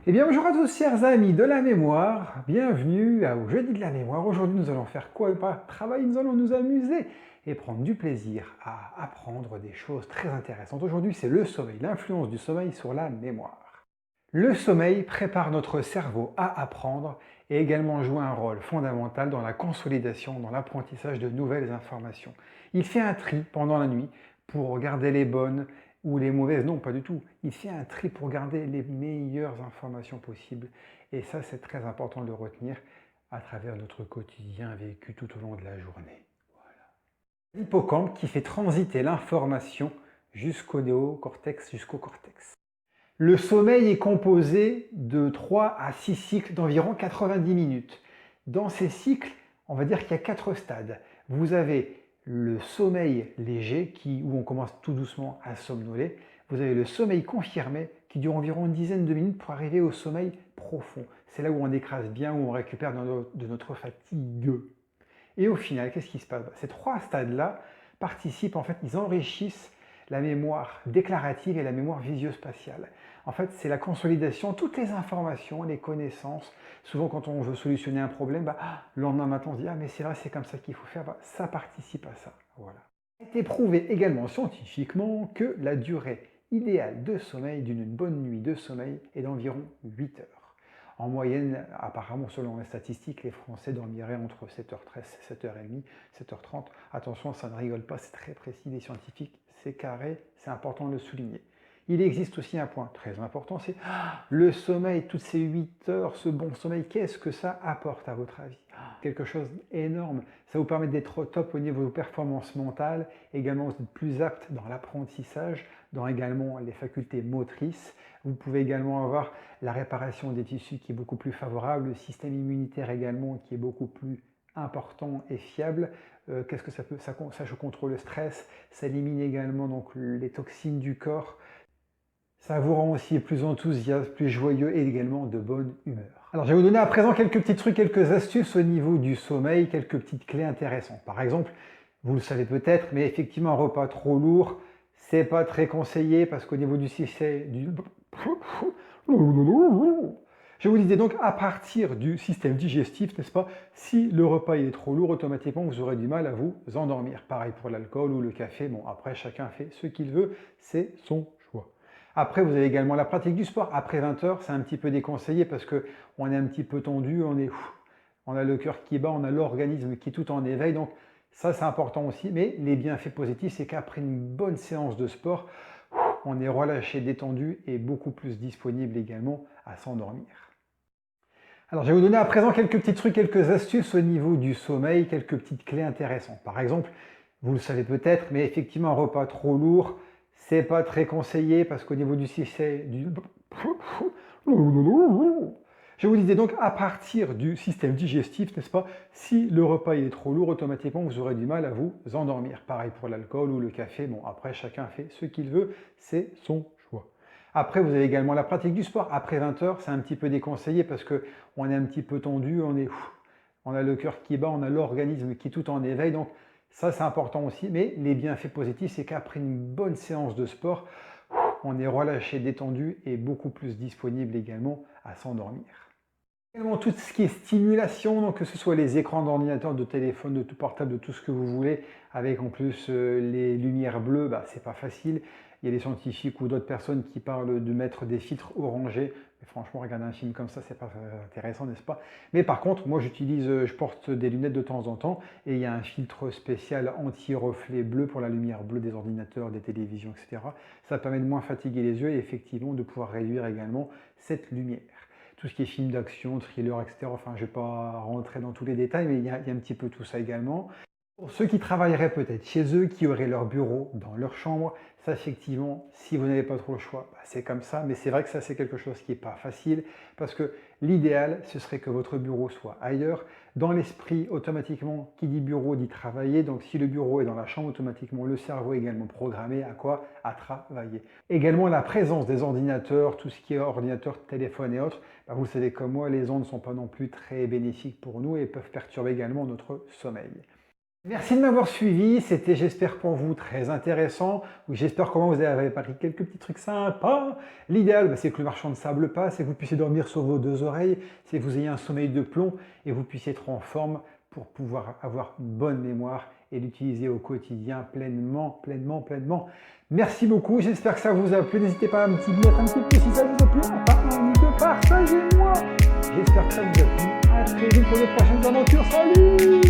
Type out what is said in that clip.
Eh bien bonjour à tous chers amis de la mémoire, bienvenue au jeudi de la mémoire. Aujourd'hui nous allons faire quoi? Pas travail, nous allons nous amuser et prendre du plaisir à apprendre des choses très intéressantes. Aujourd'hui c'est le sommeil, l'influence du sommeil sur la mémoire. Le sommeil prépare notre cerveau à apprendre et également joue un rôle fondamental dans la consolidation, dans l'apprentissage de nouvelles informations. Il fait un tri pendant la nuit pour garder les bonnes ou les mauvaises, non pas du tout. Il fait un tri pour garder les meilleures informations possibles. Et ça c'est très important de le retenir à travers notre quotidien vécu tout au long de la journée. L'hippocampe qui fait transiter l'information jusqu'au néocortex, jusqu'au cortex. Le sommeil est composé de 3 à 6 cycles d'environ 90 minutes. Dans ces cycles, on va dire qu'il y a 4 stades. Vous avez le sommeil léger, où on commence tout doucement à somnoler. Vous avez le sommeil confirmé, qui dure environ une dizaine de minutes pour arriver au sommeil profond. C'est là où on écrase bien, où on récupère de notre fatigue. Et au final, qu'est-ce qui se passe? Ces 3 stades-là participent, en fait, ils enrichissent la mémoire déclarative et la mémoire visio-spatiale. En fait, c'est la consolidation, toutes les informations, les connaissances. Souvent, quand on veut solutionner un problème, le lendemain matin, on se dit « Ah, mais c'est vrai, c'est comme ça qu'il faut faire. » Ça participe à ça. Voilà. Il a été prouvé également scientifiquement que la durée idéale de sommeil d'une bonne nuit de sommeil est d'environ 8 heures. En moyenne, apparemment, selon les statistiques, les Français dormiraient entre 7h13, 7h30, 7h30. Attention, ça ne rigole pas, c'est très précis, les scientifiques, c'est carré, c'est important de le souligner. Il existe aussi un point très important, c'est le sommeil, toutes ces 8 heures, ce bon sommeil, qu'est-ce que ça apporte à votre avis? Quelque chose d'énorme. Ça vous permet d'être au top au niveau de vos performances mentales, également vous êtes plus apte dans l'apprentissage, dans également les facultés motrices. Vous pouvez également avoir la réparation des tissus qui est beaucoup plus favorable, le système immunitaire également qui est beaucoup plus important et fiable. Qu'est-ce que ça peut? Ça contrôle le stress, ça élimine également donc les toxines du corps. Ça vous rend aussi plus enthousiaste, plus joyeux et également de bonne humeur. Alors je vais vous donner à présent quelques petits trucs, quelques astuces au niveau du sommeil, quelques petites clés intéressantes. Par exemple, vous le savez peut-être, mais effectivement un repas trop lourd, c'est pas très conseillé parce qu'au niveau du système je vous disais donc à partir du système digestif, n'est-ce pas? Si le repas est trop lourd, automatiquement vous aurez du mal à vous endormir. Pareil pour l'alcool ou le café. Bon, après chacun fait ce qu'il veut, c'est son choix. Après, vous avez également la pratique du sport. Après 20 heures, c'est un petit peu déconseillé parce qu'on est un petit peu tendu, on a le cœur qui bat, on a l'organisme qui est tout en éveil. Donc ça, c'est important aussi. Mais les bienfaits positifs, c'est qu'après une bonne séance de sport, on est relâché, détendu et beaucoup plus disponible également à s'endormir. Alors, je vais vous donner à présent quelques petits trucs, quelques astuces au niveau du sommeil, quelques petites clés intéressantes. Par exemple, vous le savez peut-être, mais effectivement, un repas trop lourd, c'est pas très conseillé parce qu'au niveau du système je vous disais donc à partir du système digestif, n'est-ce pas? Si le repas il est trop lourd, automatiquement vous aurez du mal à vous endormir. Pareil pour l'alcool ou le café. Bon, après chacun fait ce qu'il veut, c'est son choix. Après, vous avez également la pratique du sport. Après 20 heures, c'est un petit peu déconseillé parce qu'on est un petit peu tendu, on a le cœur qui bat, on a l'organisme qui est tout en éveil. Donc ça, c'est important aussi. Mais les bienfaits positifs, c'est qu'après une bonne séance de sport, on est relâché, détendu et beaucoup plus disponible également à s'endormir. Également tout ce qui est stimulation, donc que ce soit les écrans d'ordinateur, de téléphone, de tout portable, de tout ce que vous voulez, avec en plus les lumières bleues, c'est pas facile. Il y a des scientifiques ou d'autres personnes qui parlent de mettre des filtres orangés. Mais franchement, regarder un film comme ça, c'est pas intéressant, n'est-ce pas? Mais par contre, moi je porte des lunettes de temps en temps et il y a un filtre spécial anti-reflet bleu pour la lumière bleue des ordinateurs, des télévisions, etc. Ça permet de moins fatiguer les yeux et effectivement de pouvoir réduire également cette lumière. Tout ce qui est film d'action, thriller, etc. Enfin, je ne vais pas rentrer dans tous les détails, mais il y a un petit peu tout ça également. Pour ceux qui travailleraient peut-être chez eux, qui auraient leur bureau dans leur chambre, ça effectivement, si vous n'avez pas trop le choix, c'est comme ça, mais c'est vrai que ça c'est quelque chose qui n'est pas facile, parce que l'idéal, ce serait que votre bureau soit ailleurs. Dans l'esprit, automatiquement, qui dit bureau dit travailler, donc si le bureau est dans la chambre, automatiquement le cerveau est également programmé à quoi? À travailler. Également la présence des ordinateurs, tout ce qui est ordinateur, téléphone et autres, vous le savez comme moi, les ondes ne sont pas non plus très bénéfiques pour nous et peuvent perturber également notre sommeil. Merci de m'avoir suivi, c'était j'espère pour vous très intéressant, ou j'espère comment vous avez appris quelques petits trucs sympas. L'idéal c'est que le marchand de sable passe et que vous puissiez dormir sur vos deux oreilles, c'est que vous ayez un sommeil de plomb et vous puissiez être en forme pour pouvoir avoir une bonne mémoire et l'utiliser au quotidien pleinement. Merci beaucoup, j'espère que ça vous a plu, n'hésitez pas à me mettre un petit peu si ça vous a plu, partagez-moi. J'espère que ça vous a plu, à très vite pour de prochaines aventures, salut!